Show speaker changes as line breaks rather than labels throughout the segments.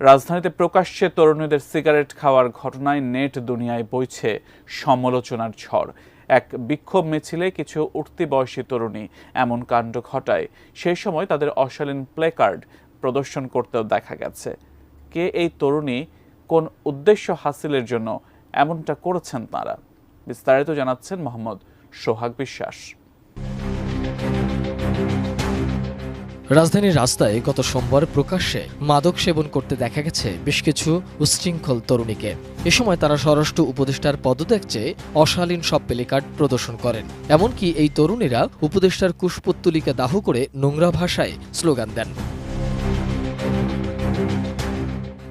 রাজধানীতে প্রকাশ্যে তরুণীদের সিগারেট খাওয়ার ঘটনায় নেট দুনিয়ায় বইছে সমালোচনার ঝড়। এক বিক্ষোভ মিছিলে কিছু উঠতি বয়সী তরুণী এমন কাণ্ড ঘটায় সেই সময় তাদের অশালীন প্লেকার্ড প্রদর্শন করতেও দেখা গেছে। কে এই তরুণী, কোন উদ্দেশ্য হাসিলের জন্য এমনটা করেছেন তারা? বিস্তারিত জানাচ্ছেন মোহাম্মদ সোহাগ বিশ্বাস।
রাজধানীর রাস্তায় গত সোমবার প্রকাশ্যে মাদক সেবন করতে দেখা গেছে বেশ কিছু উচ্ছৃঙ্খল তরুণীকে। এ সময় তারা স্বরাষ্ট্র উপদেষ্টার পদত্যাগ চেয়ে অশালীন সব প্লেকার্ড প্রদর্শন করেন। এমনকি এই তরুণীরা উপদেষ্টার কুশপুত্তলিকা দাহ করে নোংরা ভাষায় স্লোগান দেন।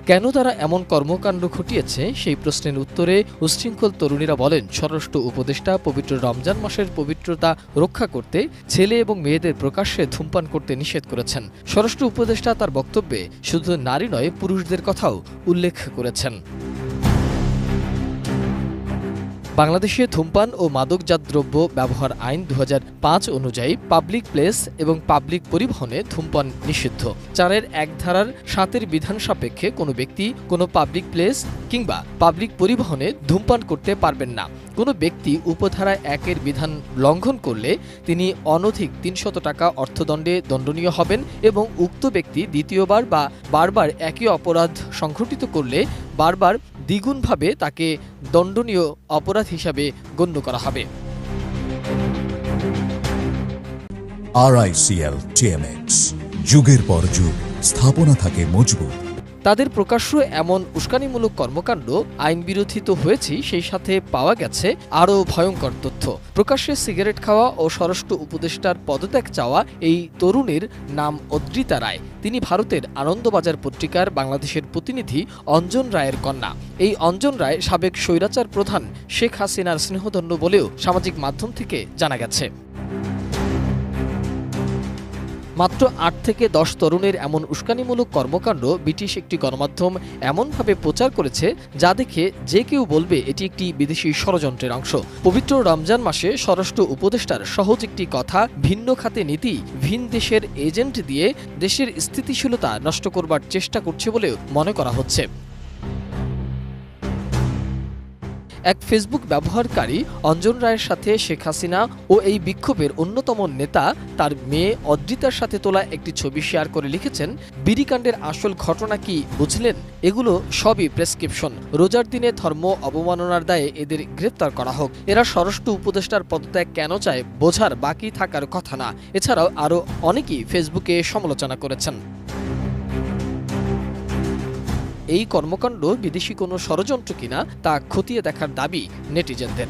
কেন তারা এমন কর্মকাণ্ড ঘটিয়েছে সেই প্রশ্নের উত্তরে উচ্ছৃঙ্খল তরুণীরা বলেন, স্বরাষ্ট্র উপদেষ্টা পবিত্র রমজান মাসের পবিত্রতা রক্ষা করতে ছেলে এবং মেয়েদের প্রকাশ্যে ধূমপান করতে নিষেধ করেছেন। স্বরাষ্ট্র উপদেষ্টা তার বক্তব্যে শুধু নারী নয়, পুরুষদের কথাও উল্লেখ করেছেন। বাংলাদেশে ধূমপান ও মাদকজাত দ্রব্য ব্যবহার আইন ২০০৫ অনুযায়ী পাবলিক প্লেস এবং পাবলিক পরিবহনে ধূমপান নিষিদ্ধ। ৪-এর ১ ধারার ৭-এর বিধান সাপেক্ষে কোনো ব্যক্তি কোনো পাবলিক প্লেস কিংবা পাবলিক পরিবহনে ধূমপান করতে পারবেন না। কোনো ব্যক্তি উপধারায় ১-এর বিধান লঙ্ঘন করলে তিনি অনধিক ৩০০ টাকা অর্থদণ্ডে দণ্ডনীয় হবেন এবং উক্ত ব্যক্তি দ্বিতীয়বার বা বারবার একই অপরাধ সংঘটিত করলে বারবার দ্বিগুণভাবে তাকে দণ্ডনীয় অপরাধ হিসাবে গণ্য করা হবে।
RICL TMX, যুগের পর যুগ স্থাপনা থাকে মজবুত।
তাদের প্রকাশ্য এমন উস্কানিমূলক কর্মকাণ্ড আইনবিরোধী তো হয়েছে, সেই সাথে পাওয়া গেছে আরও ভয়ঙ্কর তথ্য। প্রকাশ্যে সিগারেট খাওয়া ও স্বরাষ্ট্র উপদেষ্টার পদত্যাগ চাওয়া এই তরুণীর নাম অদ্রিতা রায়। তিনি ভারতের আনন্দবাজার পত্রিকার বাংলাদেশের প্রতিনিধি অঞ্জন রায়ের কন্যা। এই অঞ্জন রায় সাবেক স্বৈরাচার প্রধান শেখ হাসিনার স্নেহধন্য বলেও সামাজিক মাধ্যম থেকে জানা গেছে। মাত্র ৮ থেকে ১০ তরুণের এমন উস্কানিমূলক কর্মকাণ্ড ব্রিটিশ একটি গণমাধ্যম এমনভাবে প্রচার করেছে যা দেখে যে কেউ বলবে এটি একটি বিদেশি ষড়যন্ত্রের অংশ। পবিত্র রমজান মাসে স্বরাষ্ট্র উপদেষ্টার সহজ একটি কথা ভিন্ন খাতে নীতি ভিন দেশের এজেন্ট দিয়ে দেশের স্থিতিশীলতা নষ্ট করবার চেষ্টা করছে বলে মনে করা হচ্ছে। এক ফেসবুক ব্যবহারকারী অঞ্জন রায়ের সাথে শেখ হাসিনা ও এই বিক্ষোভের অন্যতম নেতা তার মেয়ে অদ্রিতার সাথে তোলা একটি ছবি শেয়ার করে লিখেছেন, বিড়িকাণ্ডের আসল ঘটনা কি বুঝলেন? এগুলো সবই প্রেসক্রিপশন। রোজার দিনে ধর্ম অবমাননার দায়ে এদের গ্রেফতার করা হোক। এরা স্বরাষ্ট্র উপদেষ্টার পদত্যাগ কেন চায় বোঝার বাকি থাকার কথা না। এছাড়াও আরও অনেকেই ফেসবুকে সমালোচনা করেছেন। এই কর্মকাণ্ড বিদেশি কোনো ষড়যন্ত্র কিনা তা খতিয়ে দেখার দাবি নেটিজেনদের।